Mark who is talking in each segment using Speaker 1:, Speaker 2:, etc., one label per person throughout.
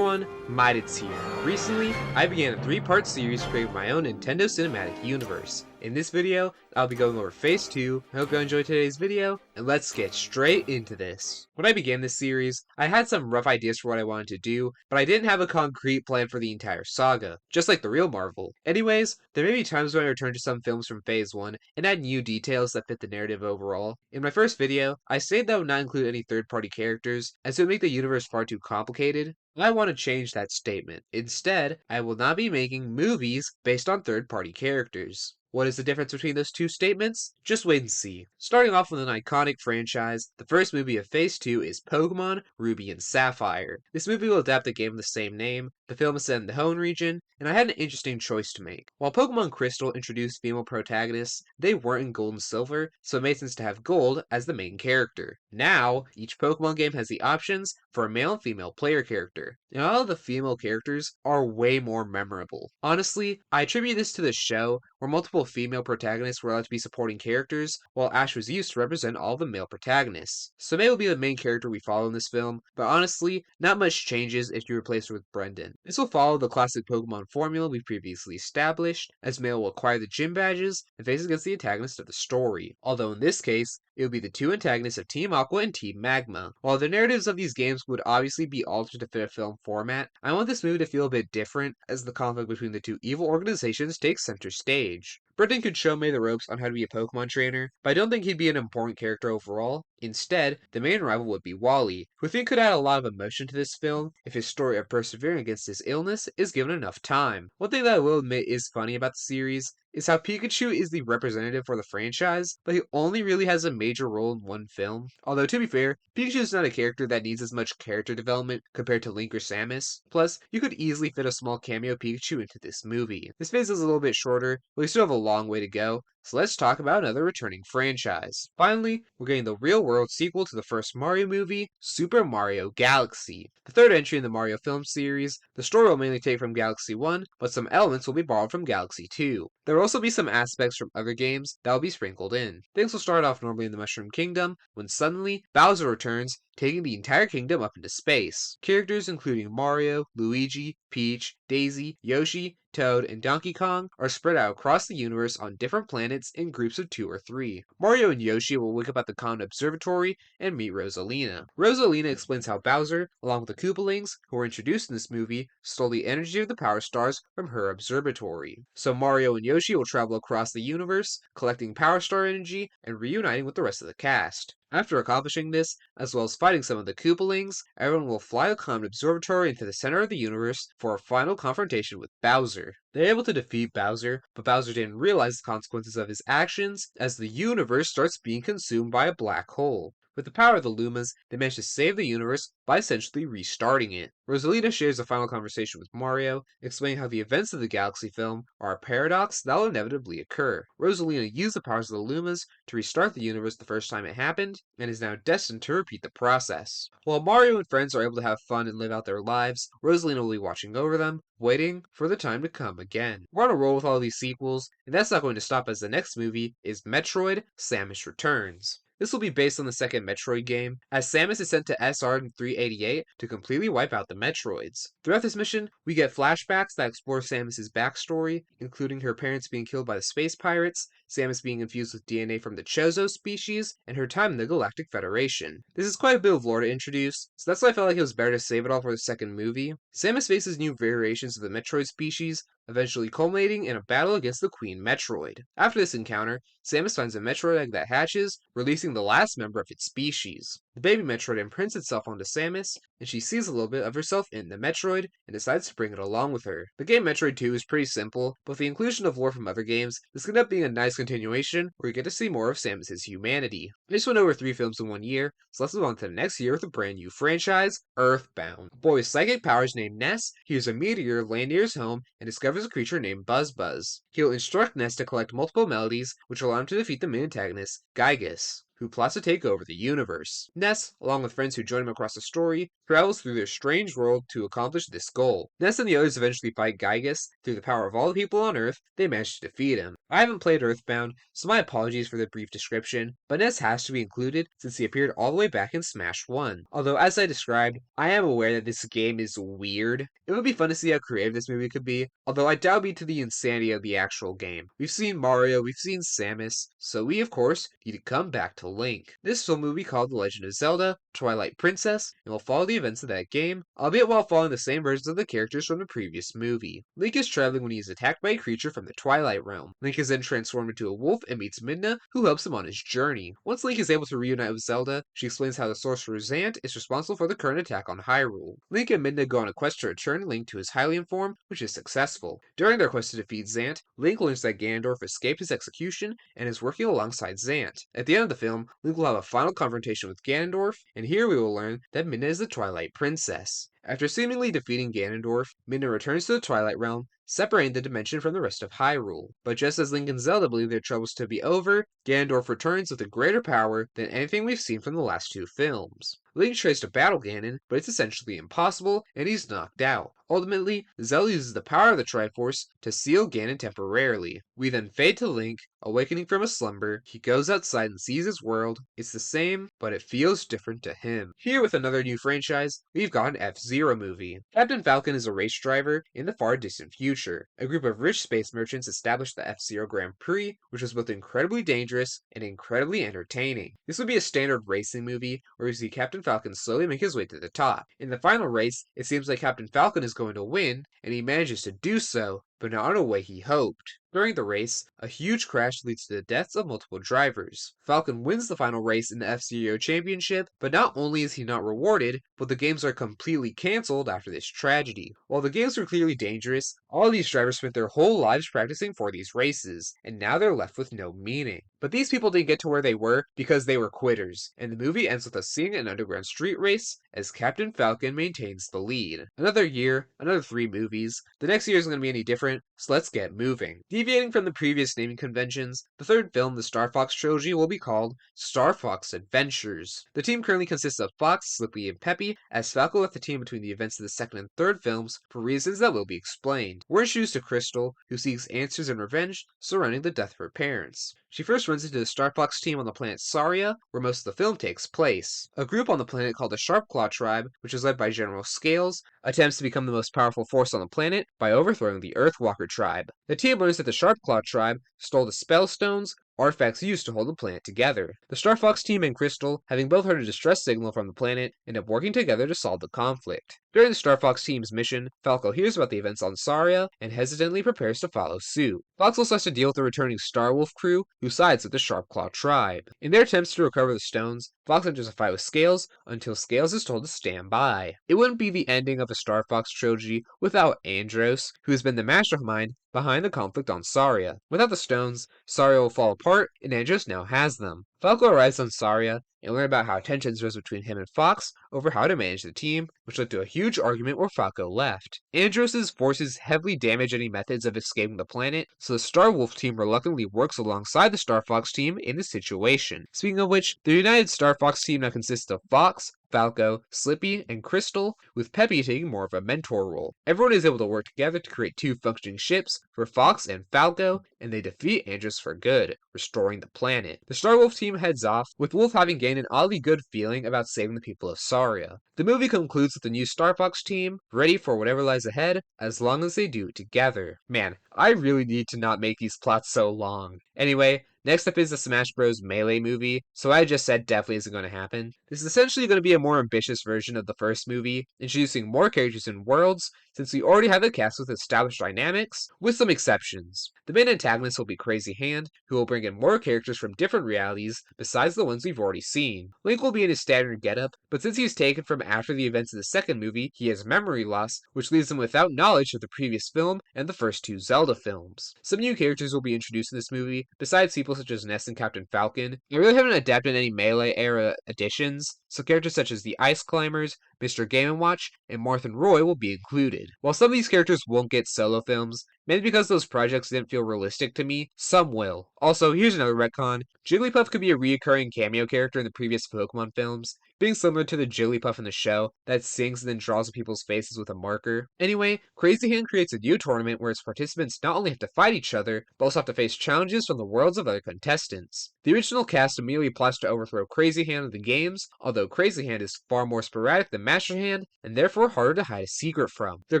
Speaker 1: everyone, Midits here. Recently, I began a 3-part series creating my own Nintendo Cinematic Universe. In this video, I'll be going over Phase 2, I hope you enjoyed today's video, and let's get straight into this. When I began this series, I had some rough ideas for what I wanted to do, but I didn't have a concrete plan for the entire saga, just like the real Marvel. Anyways, there may be times when I return to some films from Phase 1 and add new details that fit the narrative overall. In my first video, I stated that I would not include any third-party characters, as it would make the universe far too complicated. I want to change that statement. Instead, I will not be making movies based on third-party characters. What is the difference between those two statements? Just wait and see. Starting off with an iconic franchise, the first movie of Phase 2 is Pokemon Ruby and Sapphire. This movie will adapt the game of the same name. The film is set in the Hoenn region, and I had an interesting choice to make. While Pokemon Crystal introduced female protagonists, they weren't in Gold and Silver, so it made sense to have Gold as the main character. Now, each Pokemon game has the options for a male and female player character, and all of the female characters are way more memorable. Honestly, I attribute this to the show, where multiple female protagonists were allowed to be supporting characters, while Ash was used to represent all the male protagonists. So May will be the main character we follow in this film, but honestly, not much changes if you replace her with Brendan. This will follow the classic Pokemon formula we previously established, as May will acquire the gym badges and face against the antagonist of the story, although in this case, it will be the two antagonists of Team Aqua and Team Magma. While the narratives of these games would obviously be altered to fit a film format, I want this movie to feel a bit different, as the conflict between the two evil organizations takes center stage. Brendan could show May the ropes on how to be a Pokemon trainer, but I don't think he'd be an important character overall. Instead, the main rival would be Wally, who I think could add a lot of emotion to this film if his story of persevering against his illness is given enough time. One thing that I will admit is funny about the series is how Pikachu is the representative for the franchise, but he only really has a major role in one film. Although, to be fair, Pikachu is not a character that needs as much character development compared to Link or Samus. Plus, you could easily fit a small cameo Pikachu into this movie. This phase is a little bit shorter, but we still have a long way to go, so let's talk about another returning franchise. Finally, we're getting the real-world sequel to the first Mario movie, Super Mario Galaxy. The third entry in the Mario film series, the story will mainly take from Galaxy 1, but some elements will be borrowed from Galaxy 2. There will also be some aspects from other games that will be sprinkled in. Things will start off normally in the Mushroom Kingdom, when suddenly, Bowser returns, taking the entire kingdom up into space. Characters including Mario, Luigi, Peach, Daisy, Yoshi, Toad, and Donkey Kong are spread out across the universe on different planets in groups of 2 or 3. Mario and Yoshi will wake up at the Comet Observatory and meet Rosalina. Rosalina explains how Bowser, along with the Koopalings, who were introduced in this movie, stole the energy of the Power Stars from her observatory. So Mario and Yoshi will travel across the universe, collecting Power Star energy and reuniting with the rest of the cast. After accomplishing this, as well as fighting some of the Koopalings, everyone will fly the Comet Observatory into the center of the universe for a final confrontation with Bowser. They're able to defeat Bowser, but Bowser didn't realize the consequences of his actions as the universe starts being consumed by a black hole. With the power of the Lumas, they manage to save the universe by essentially restarting it. Rosalina shares a final conversation with Mario, explaining how the events of the Galaxy film are a paradox that will inevitably occur. Rosalina used the powers of the Lumas to restart the universe the first time it happened, and is now destined to repeat the process. While Mario and friends are able to have fun and live out their lives, Rosalina will be watching over them, waiting for the time to come again. We're on a roll with all these sequels, and that's not going to stop as the next movie is Metroid: Samus Returns. This will be based on the second Metroid game, as Samus is sent to SR-388 to completely wipe out the Metroids. Throughout this mission, we get flashbacks that explore Samus' backstory, including her parents being killed by the space pirates, Samus being infused with DNA from the Chozo species, and her time in the Galactic Federation. This is quite a bit of lore to introduce, so that's why I felt like it was better to save it all for the second movie. Samus faces new variations of the Metroid species, eventually culminating in a battle against the Queen Metroid. After this encounter, Samus finds a Metroid egg that hatches, releasing the last member of its species. The baby Metroid imprints itself onto Samus, and she sees a little bit of herself in the Metroid and decides to bring it along with her. The game Metroid 2 is pretty simple, but with the inclusion of lore from other games, this could end up being a nice continuation where you get to see more of Samus' humanity. I just went over 3 films in 1 year, so let's move on to the next year with a brand new franchise, Earthbound. A boy with psychic powers named Ness hears a meteor land near his home and discovers a creature named Buzz Buzz. He'll instruct Ness to collect multiple melodies, which will allow him to defeat the main antagonist, Gygus. who plots to take over the universe. Ness, along with friends who join him across the story, travels through their strange world to accomplish this goal. Ness and the others eventually fight Gygus. Through the power of all the people on Earth, they manage to defeat him. I haven't played Earthbound, so my apologies for the brief description, but Ness has to be included since he appeared all the way back in Smash 1. Although, as I described, I am aware that this game is weird. It would be fun to see how creative this movie could be, although I doubt it'd be to the insanity of the actual game. We've seen Mario, we've seen Samus, so we, of course, need to come back to Link. This film will be called The Legend of Zelda: Twilight Princess, and will follow the events of that game, albeit while following the same versions of the characters from the previous movie. Link is traveling when he is attacked by a creature from the Twilight Realm. Link is then transformed into a wolf and meets Midna, who helps him on his journey. Once Link is able to reunite with Zelda, she explains how the sorcerer Zant is responsible for the current attack on Hyrule. Link and Midna go on a quest to return Link to his Hylian form, which is successful. During their quest to defeat Zant, Link learns that Ganondorf escaped his execution and is working alongside Zant. At the end of the film, Link will have a final confrontation with Ganondorf, and here we will learn that Midna is the Twilight Princess. After seemingly defeating Ganondorf, Midna returns to the Twilight Realm, separating the dimension from the rest of Hyrule. But just as Link and Zelda believe their troubles to be over, Ganondorf returns with a greater power than anything we've seen from the last two films. Link tries to battle Ganon, but it's essentially impossible, and he's knocked out. Ultimately, Zelda uses the power of the Triforce to seal Ganon temporarily. We then fade to Link, awakening from a slumber. He goes outside and sees his world. It's the same, but it feels different to him. Here with another new franchise, we've got an F-Zero movie. Captain Falcon is a race driver in the far distant future. A group of rich space merchants established the F-Zero Grand Prix, which was both incredibly dangerous and incredibly entertaining. This would be a standard racing movie where we see Captain Falcon slowly make his way to the top. In the final race, it seems like Captain Falcon is going to win, and he manages to do so, but not in a way he hoped. During the race, a huge crash leads to the deaths of multiple drivers. Falcon wins the final race in the F-Zero Championship, but not only is he not rewarded, but the games are completely cancelled after this tragedy. While the games were clearly dangerous, all these drivers spent their whole lives practicing for these races, and now they're left with no meaning. But these people didn't get to where they were because they were quitters, and the movie ends with us seeing an underground street race as Captain Falcon maintains the lead. Another year, another 3 movies. The next year isn't going to be any different, so let's get moving. Deviating from the previous naming conventions, the third film, the Star Fox trilogy, will be called Star Fox Adventures. The team currently consists of Fox, Slippy, and Peppy, as Falco left the team between the events of the second and third films for reasons that will be explained. We're introduced to Crystal, who seeks answers and revenge surrounding the death of her parents. She first runs into the Star Fox team on the planet Saria, where most of the film takes place. A group on the planet called the Sharpclaw Tribe, which is led by General Scales, attempts to become the most powerful force on the planet by overthrowing the Earthwalker Tribe. The team learns that the Sharpclaw Tribe stole the Spell Stones, artifacts used to hold the planet together. The Star Fox team and Crystal, having both heard a distress signal from the planet, end up working together to solve the conflict. During the Star Fox team's mission, Falco hears about the events on Saria and hesitantly prepares to follow suit. Fox also has to deal with the returning Starwolf crew, who sides with the Sharpclaw Tribe. In their attempts to recover the stones, Fox enters a fight with Scales until Scales is told to stand by. It wouldn't be the ending of the Star Fox trilogy without Andros, who has been the mastermind behind the conflict on Saria. Without the stones, Saria will fall apart, and Andros now has them. Falco arrives on Saria and learn about how tensions rose between him and Fox over how to manage the team, which led to a huge argument where Falco left. Andros' forces heavily damage any methods of escaping the planet, so the Starwolf team reluctantly works alongside the Star Fox team in this situation. Speaking of which, the United Star Fox team now consists of Fox, Falco, Slippy, and Crystal, with Peppy taking more of a mentor role. Everyone is able to work together to create 2 functioning ships for Fox and Falco, and they defeat Andros for good, restoring the planet. The Starwolf team heads off, with Wolf having gained an oddly good feeling about saving the people of Saria. The movie concludes with the new Star Fox team, ready for whatever lies ahead, as long as they do it together. Man, I really need to not make these plots so long. Anyway, next up is the Smash Bros. Melee movie, so what I just said definitely isn't going to happen. This is essentially going to be a more ambitious version of the first movie, introducing more characters and worlds, since we already have a cast with established dynamics, with some exceptions. The main antagonist will be Crazy Hand, who will bring in more characters from different realities besides the ones we've already seen. Link will be in his standard getup, but since he's taken from after the events of the second movie, he has memory loss, which leaves him without knowledge of the previous film and the first 2 Zelda films. Some new characters will be introduced in this movie, besides people such as Ness and Captain Falcon. I really haven't adapted any Melee era additions, so characters such as the Ice Climbers, Mr. Game & Watch, and Marth and Roy will be included. While some of these characters won't get solo films, Mainly because those projects didn't feel realistic to me. Some will. Also, here's another retcon. Jigglypuff could be a reoccurring cameo character in the previous Pokemon films, being similar to the Jigglypuff in the show that sings and then draws on people's faces with a marker. Anyway, Crazy Hand creates a new tournament where its participants not only have to fight each other, but also have to face challenges from the worlds of other contestants. The original cast immediately plots to overthrow Crazy Hand in the games, although Crazy Hand is far more sporadic than Master Hand, and therefore harder to hide a secret from. They're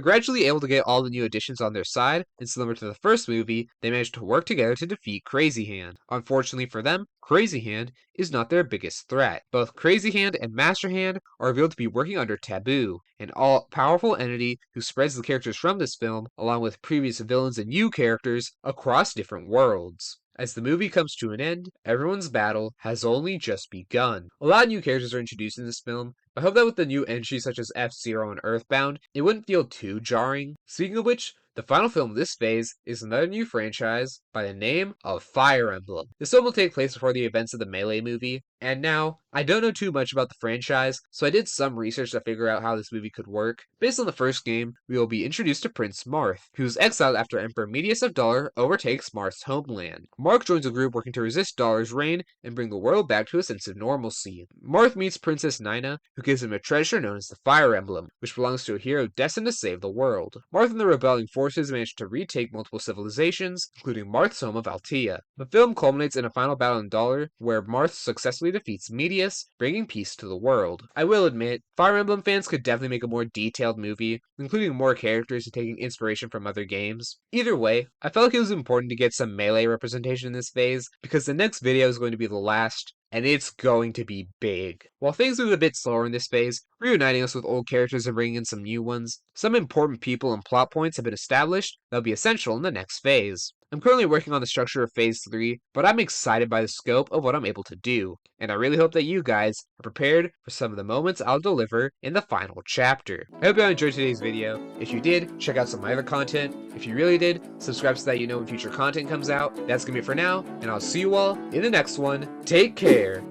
Speaker 1: gradually able to get all the new additions on their side, and similar to the first movie, they manage to work together to defeat Crazy Hand. Unfortunately for them, Crazy Hand is not their biggest threat. Both Crazy Hand and Master Hand are revealed to be working under Taboo, an all-powerful entity who spreads the characters from this film, along with previous villains and new characters, across different worlds. As the movie comes to an end, everyone's battle has only just begun. A lot of new characters are introduced in this film. I hope that with the new entries such as F-Zero and Earthbound, it wouldn't feel too jarring. Speaking of which, the final film of this phase is another new franchise by the name of Fire Emblem. This film will take place before the events of the Melee movie, and now, I don't know too much about the franchise, so I did some research to figure out how this movie could work. Based on the first game, we will be introduced to Prince Marth, who is exiled after Emperor Medius of Dahlia overtakes Marth's homeland. Marth joins a group working to resist Dahlia's reign and bring the world back to a sense of normalcy. Marth meets Princess Nina, who gives him a treasure known as the Fire Emblem, which belongs to a hero destined to save the world. Marth and the rebelling forces manage to retake multiple civilizations, including Marth's home of Altea. The film culminates in a final battle in Dahlia, where Marth successfully defeats Medius, bringing peace to the world. I will admit, Fire Emblem fans could definitely make a more detailed movie, including more characters and taking inspiration from other games. Either way, I felt like it was important to get some Melee representation in this phase, because the next video is going to be the last, and it's going to be big. While things move a bit slower in this phase, reuniting us with old characters and bringing in some new ones, some important people and plot points have been established that will be essential in the next phase. I'm currently working on the structure of Phase 3, but I'm excited by the scope of what I'm able to do, and I really hope that you guys are prepared for some of the moments I'll deliver in the final chapter. I hope you all enjoyed today's video. If you did, check out some of my other content. If you really did, subscribe so that you know when future content comes out. That's gonna be it for now, and I'll see you all in the next one. Take care!